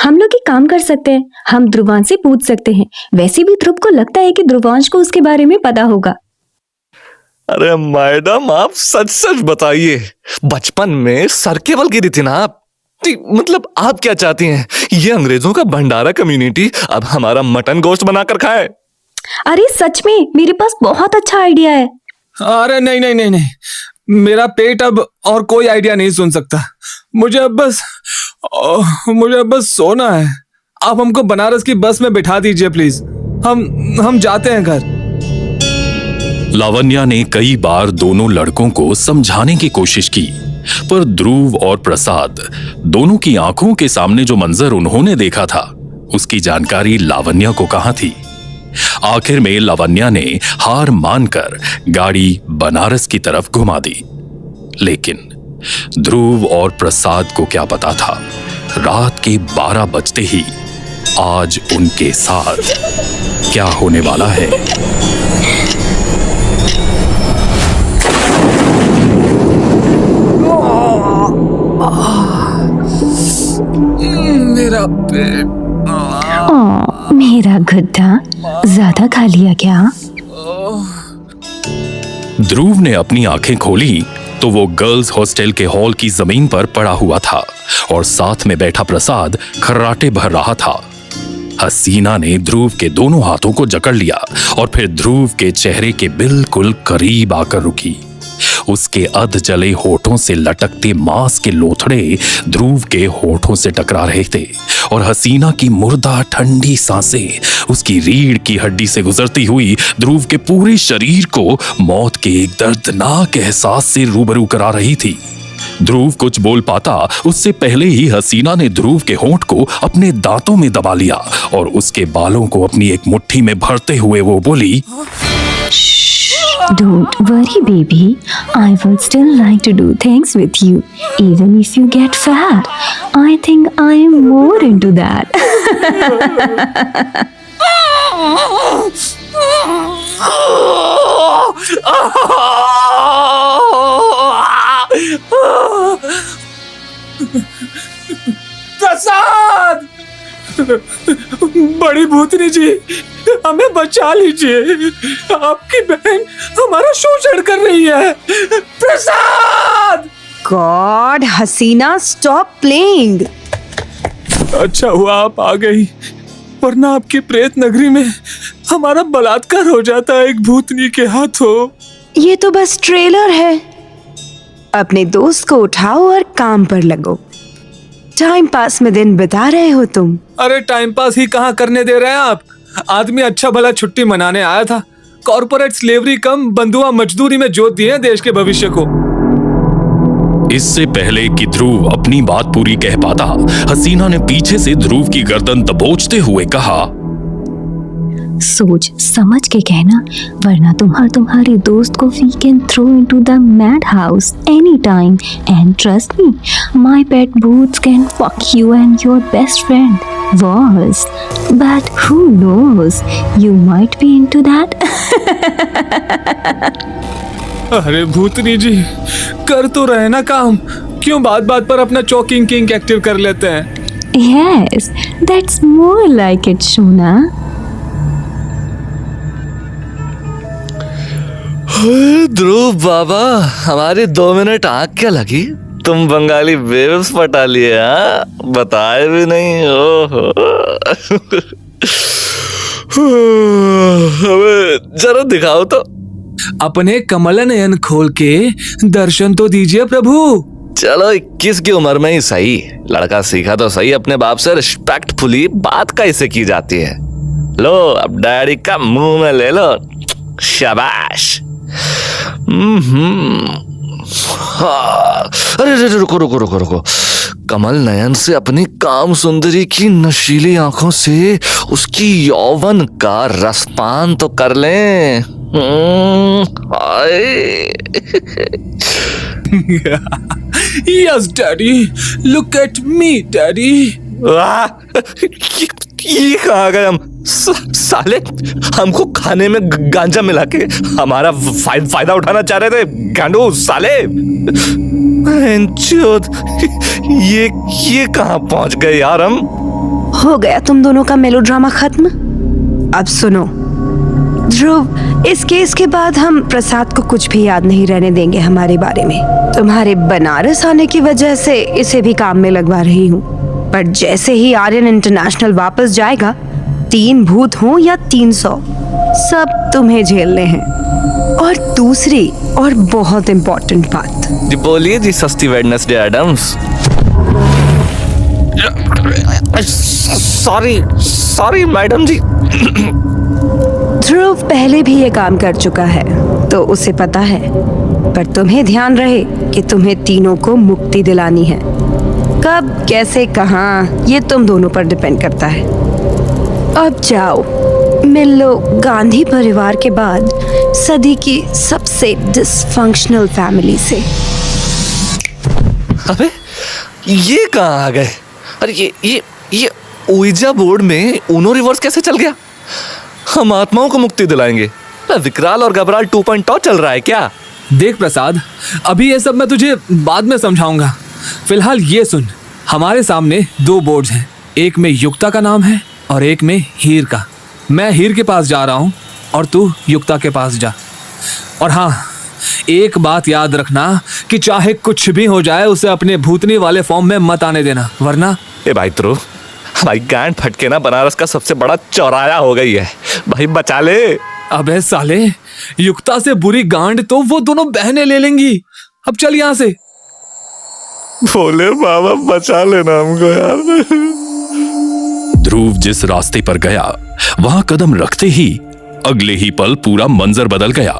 हम लोग एक काम कर सकते हैं, हम ध्रुवांश से पूछ सकते हैं। वैसे भी ध्रुव को लगता है कि ध्रुवांश को उसके बारे में पता होगा। अरे मैडम, आप सच सच बताइए, बचपन में सर केबल गिरी थी ना आप? मतलब आप क्या चाहती हैं, ये अंग्रेजों का भंडारा कम्युनिटी अब हमारा मटन गोश्त बनाकर खाए? अरे सच में मेरे पास बहुत अच्छा आइडिया है। अरे नहीं नहीं नहीं नहीं, मेरा पेट अब और कोई आइडिया नहीं सुन सकता। मुझे अब बस सोना है। आप हमको बनारस की बस में बिठा दीजिए प्लीज। हम जाते हैं घर। लावण्या ने कई बार दोनों लड़कों को समझाने की कोशिश की, पर ध्रुव और प्रसाद दोनों की आंखों के सामने जो मंजर उन्होंने देखा था, उसकी जानकारी लावण्या को कहां थी। आखिर में लावण्या ने हार मानकर गाड़ी बनारस की तरफ घुमा दी। लेकिन ध्रुव और प्रसाद को क्या पता था, रात के 12 बजते ही आज उनके साथ क्या होने वाला है। मेरा पेट। मेरा गड्ढा ज्यादा खा लिया क्या? ध्रुव ने अपनी आंखें खोली तो वो गर्ल्स हॉस्टल के हॉल की जमीन पर पड़ा हुआ था और साथ में बैठा प्रसाद खर्राटे भर रहा था। हसीना ने ध्रुव के दोनों हाथों को जकड़ लिया और फिर ध्रुव के चेहरे के बिल्कुल करीब आकर रुकी। उसके अध जले होठों से लटकते मांस के लोथड़े ध्रुव के होठों से टकरा रहे थे और हसीना की मुर्दा ठंडी सांसें उसकी रीढ़ की हड्डी से गुजरती हुई ध्रुव के पूरे शरीर को मौत के एक दर्दनाक एहसास से रूबरू करा रही थी। ध्रुव कुछ बोल पाता उससे पहले ही हसीना ने ध्रुव के होंठ को अपने दांतों में दबा लिया और उसके बालों को अपनी एक मुट्ठी में भरते हुए वो बोली, Don't worry, baby. I would still like to do things with you, even if you get fat. I think I am more into that. प्रसाद! बड़ी भूतनी जी, हमें बचा लीजिए। आपकी बहन हमारा शोषण कर रही है। प्रसाद! God, हसीना, stop playing. अच्छा हुआ आप आ गई, वरना आपकी प्रेत नगरी में हमारा बलात्कार हो जाता एक भूतनी के हाथों। ये तो बस ट्रेलर है। अपने दोस्त को उठाओ और काम पर लगो। टाइम पास में दिन बिता रहे हो तुम। अरे टाइम पास ही कहाँ करने दे रहे हैं आप? आदमी अच्छा भला छुट्टी मनाने आया था। कॉर्पोरेट स्लेवरी कम बंधुआ मजदूरी में जोत दिए देश के भविष्य को। इससे पहले कि ध्रुव अपनी बात पूरी कह पाता, हसीना ने पीछे से ध्रुव की गर्दन दबोचते हुए कहा, सोच समझ के कहना, वरना तुम्हारे दोस्त को we can throw into the madhouse anytime. And trust me, my pet boots can fuck you and your best friend. Was, but who knows? You might be into that. अरे भूतनी जी, कर तो रहे ना काम, क्यों बात बात पर अपना चॉकिंग किंग एक्टिव कर लेते हैं? Yes, that's more like it, Shona. ध्रुव बाबा, हमारी 2 मिनट आंख क्या लगी? तुम बंगाली वेव्स पटा लिए, हाँ? बताए भी नहीं। ओहो। हमें जरा दिखाओ तो। अपने कमल नयन खोल के दर्शन तो दीजिए प्रभु। चलो 21 की उम्र में ही सही, लड़का सीखा तो सही अपने बाप से रिस्पेक्टफुली बात कैसे की जाती है। लो अब डैडी का मुंह में ले लो, शाबाश। हाँ। अरे रुको रुको रुको रुको, कमल नयन से अपनी काम सुंदरी की नशीली आंखों से उसकी यौवन का रसपान तो कर लें। Yes, Daddy. Look at me, Daddy. ये कहाँ गए हम? साले हमको खाने में गांजा मिला के हमारा फायदा उठाना चाह रहे थे गांडू साले। ये कहाँ पहुंच गए यार हम? हो गया तुम दोनों का मेलोड्रामा खत्म। अब सुनो ध्रुव, इस केस के बाद हम प्रसाद को कुछ भी याद नहीं रहने देंगे हमारे बारे में। तुम्हारे बनारस आने की वजह से इसे भी काम में लगवा रही हूँ, पर जैसे ही आर्यन इंटरनेशनल वापस जाएगा, 3 भूत हों या 300, सब तुम्हें झेलने हैं। और दूसरी और बहुत इम्पोर्टेंट बात, जी बोलिए जी सस्ती वेडनेसडे एडम्स। सॉरी मैडम जी। ध्रुव पहले भी ये काम कर चुका है तो उसे पता है, पर तुम्हें ध्यान रहे कि तुम्हें तीनों को मुक्ति दिलानी है। कब, कैसे, कहाँ, ये तुम दोनों पर डिपेंड करता है। अब जाओ, मिल लो गांधी परिवार के बाद सदी की सबसे डिसफंक्शनल फैमिली से। अबे ये कहाँ आ गए? अरे ये ओइजा बोर्ड में ऊनो रिवर्स कैसे चल गया? हम आत्माओं को मुक्ति दिलाएंगे। विकराल और घबराल 2.0 चल रहा है क्या? देख प्रसाद, अभी ये सब मैं तुझे बाद में समझाऊंगा। फिलहाल ये सुन, हमारे सामने 2 बोर्ड्स हैं, एक में युक्ता का नाम है और एक में हीर का। मैं हीर के पास जा रहा हूँ और तू युक्ता के पास जा। और हाँ, एक बात याद रखना कि चाहे कुछ भी हो जाए, उसे अपने भूतनी वाले फॉर्म में मत आने देना, वरना। ए भाई ध्रुव, भाई गांड फटके ना बनारस का सबसे बड़ा चौराया हो गई है, भाई बचा ले। अबे साले, युक्ता से बुरी गांड तो वो दोनों बहनें ले लेंगी। अब चल यहाँ से। बोले बाबा बचा लेना हमको यार। ध्रुव जिस रास्ते पर गया, वहां कदम रखते ही अगले ही पल पूरा मंजर बदल गया।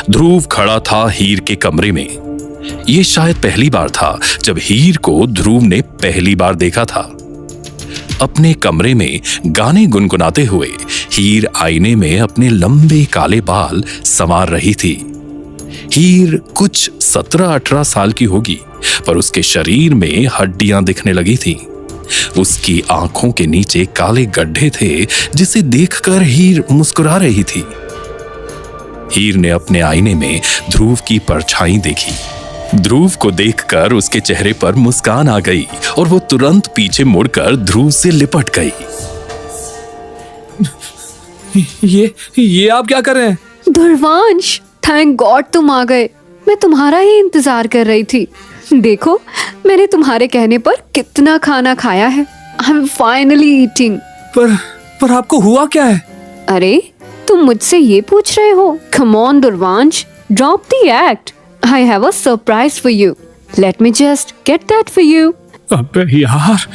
ध्रुव खड़ा था हीर के कमरे में। यह शायद पहली बार था जब हीर को ध्रुव ने पहली बार देखा था। अपने कमरे में गाने गुनगुनाते हुए हीर आईने में अपने लंबे काले बाल संवार रही थी। हीर कुछ 17-18 साल की होगी, पर उसके शरीर में हड्डियां दिखने लगी थीं। उसकी आंखों के नीचे काले गड्ढे थे, जिसे देखकर हीर मुस्कुरा रही थी। हीर ने अपने आईने में ध्रुव की परछाई देखी। ध्रुव को देखकर उसके चेहरे पर मुस्कान आ गई और वो तुरंत पीछे मुड़कर ध्रुव से लिपट गई। ये आप क्या कर रहे हैं? ध्रुवांश, थैंक गॉड तुम आ गए। मैं तुम्हारा ही इंतजार कर रही थी। देखो, मैंने तुम्हारे कहने पर कितना खाना खाया है। I am finally eating. पर आपको हुआ क्या है? अरे, तुम मुझसे ये पूछ रहे हो? Come on Dhruvansh, drop the act. I have a surprise for you. Let me just get that for you. अबे यार,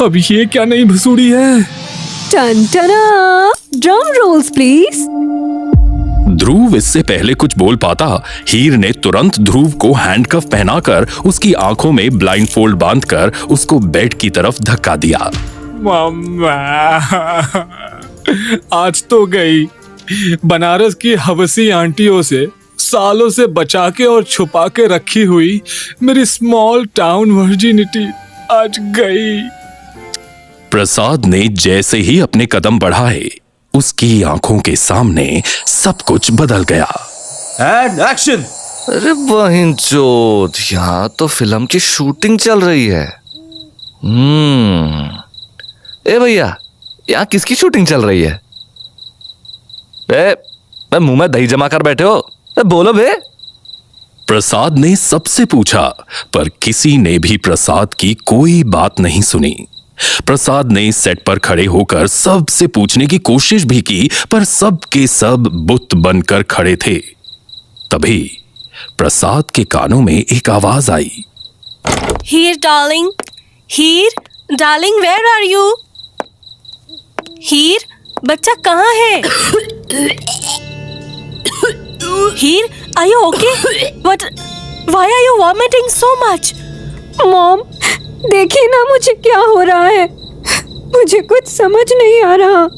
अब ये क्या नई भसूड़ी है? Dun dun Drum rolls, please. ध्रुव इससे पहले कुछ बोल पाता, हीर ने तुरंत ध्रुव को हैंडकफ पहनाकर उसकी आंखों में ब्लाइंडफोल्ड बांधकर उसको बेड की तरफ धक्का दिया। मम्मा, आज तो गई। बनारस की हवसी आंटियों से सालों से बचा के और छुपा के रखी हुई मेरी स्मॉल टाउन वर्जिनिटी आज गई। प्रसाद ने जैसे ही अपने कदम बढ़ाए, उसकी आंखों के सामने सब कुछ बदल गया। And action. अरे बहिनचोद, यहाँ तो फिल्म की शूटिंग चल रही है। ए भैया, यहाँ किसकी शूटिंग चल रही है? ए, मुंह में दही जमा कर बैठे हो, बोलो बे। प्रसाद ने सबसे पूछा, पर किसी ने भी प्रसाद की कोई बात नहीं सुनी। प्रसाद ने सेट पर खड़े होकर सबसे पूछने की कोशिश भी की, पर सब के सब बुत बनकर खड़े थे। तभी प्रसाद के कानों में एक आवाज आई। हीर डार्लिंग, वेयर आर यू? हीर, बच्चा कहाँ है? हीर, are you okay? But why are you vomiting so much? Mom, देखिए ना मुझे क्या हो रहा है। मुझे कुछ समझ नहीं आ रहा।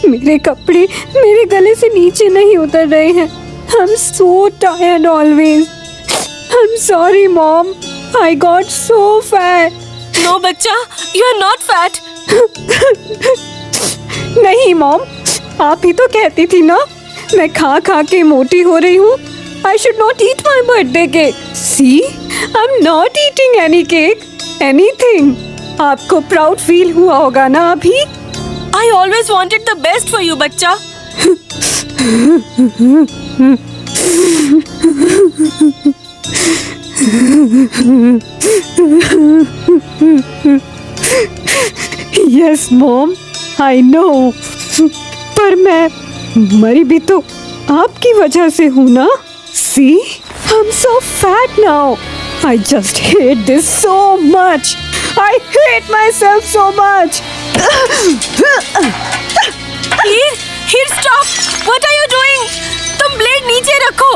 मेरे कपड़े मेरे गले से नीचे नहीं उतर रहे हैं। I'm so tired always. I'm sorry mom. I got so fat. No बच्चा, you are not fat. नहीं मॉम, आप ही तो कहती थी ना, मैं खा खा के मोटी हो रही हूँ। I should not eat my birthday cake. See, I'm not eating any cake, anything. आपको प्राउड फील हुआ होगा ना अभी? I always wanted the best for you, बच्चा. Yes mom, I know. पर मैं मरी भी तो आपकी वजह से हूँ ना. See, I am so fat now. I just hate this so much. I hate myself so much. Here, stop. What are you doing? तुम ब्लेड नीचे रखो.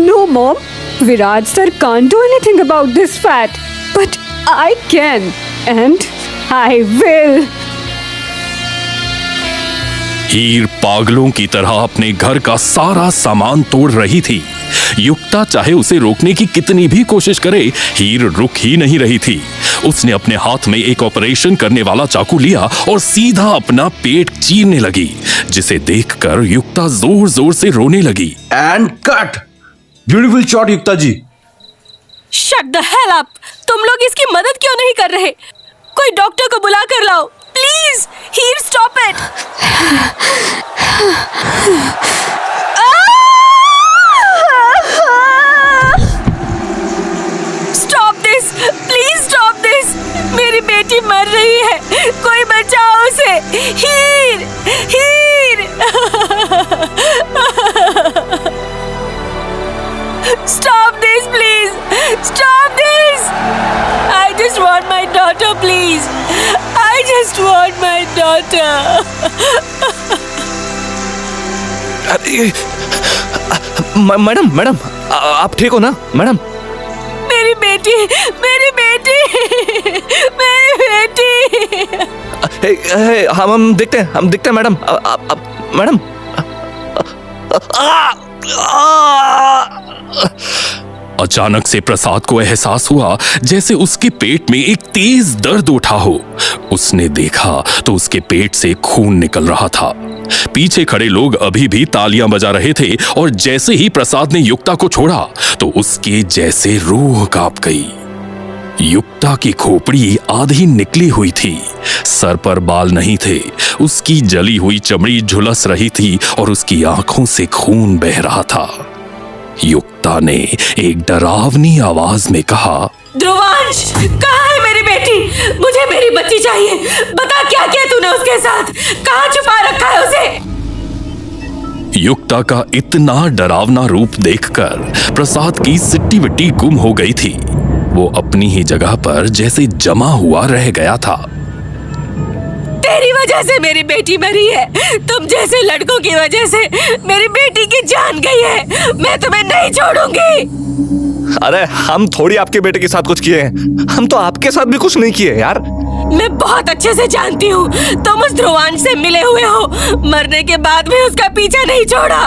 No, Mom. Viraj sir can't do anything about this fat. But I can. And I will. हीर पागलों की तरह अपने घर का सारा सामान तोड़ रही थी. युक्ता चाहे उसे रोकने की कितनी भी कोशिश करे, हीर रुक ही नहीं रही थी. उसने अपने हाथ में एक ऑपरेशन करने वाला चाकू लिया और सीधा अपना पेट चीरने लगी, जिसे देखकर युक्ता जोर जोर से रोने लगी. And cut. Beautiful shot Yukta ji. Shut the hell up. तुम लोग इसकी मदद क्यों नहीं कर रहे? कोई डॉक्टर को बुला कर लाओ. Please, Heer, stop it. Stop this. Please stop this. मेरी बेटी मर रही है. कोई बचाओ उसे. हीर, हीर. Stop this, please. Stop this. I just want my daughter, please. I just want my daughter. Madam आप ठीक हो ना मैडम? मेरी बेटी, मेरी बेटी, मेरी बेटी. हम देखते हैं मैडम. मैडम अचानक से प्रसाद को एहसास हुआ जैसे उसके पेट में एक तेज दर्द उठा हो. उसने देखा तो उसके पेट से खून निकल रहा था. पीछे खड़े लोग अभी भी तालियां बजा रहे थे और जैसे ही प्रसाद ने युक्ता को छोड़ा तो उसके जैसे रूह कांप गई. युक्ता की खोपड़ी आधी निकली हुई थी. सर पर बाल नहीं थे. उसकी जली हुई चमड़ी झुलस रही थी और उसकी आंखों से खून बह रहा था. युक्ता ने एक डरावनी आवाज में कहा, ध्रुवांश, कहाँ है मेरी बेटी? मुझे मेरी बच्ची चाहिए. बता क्या किया तूने उसके साथ? कहाँ छुपा रखा है उसे? युक्ता का इतना डरावना रूप देखकर प्रसाद की सिट्टी विट्टी गुम हो गई थी. वो अपनी ही जगह पर जैसे जमा हुआ रह गया था. तेरी वजह से मेरी बेटी मरी है. तुम जैसे लड़कों की वजह से मेरी बेटी की जान गई है. मैं तुम्हें नहीं छोड़ूंगी. अरे हम थोड़ी आपके बेटे के साथ कुछ किए हैं. हम तो आपके साथ भी कुछ नहीं किए यार. मैं बहुत अच्छे से जानती हूँ. तुम उस ध्रुवांश से मिले हुए हो. मरने के बाद भी उसका पीछा नहीं छोड़ा.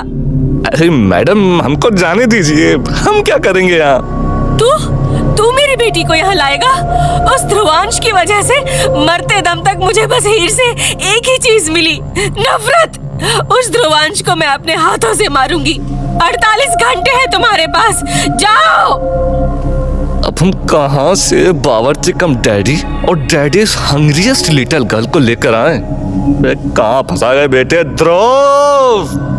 अरे मैडम हमको जाने दीजिए. हम क्या करेंगे यहाँ? तू मेरी बेटी को यहाँ लाएगा? उस ध्रुवांश की वजह से मरते दम तक मुझे बस हीर से एक ही चीज मिली, नफरत. उस ध्रुवांश को मैं अपने हाथों से मारूंगी. 48 घंटे हैं तुम्हारे पास. जाओ. अब हम कहाँ से बावर्ची कम डैडी और डैडीज हंग्रीएस्ट लिटिल गर्ल को लेकर आए? कहाँ फंसा गए बेटे ध्रुव?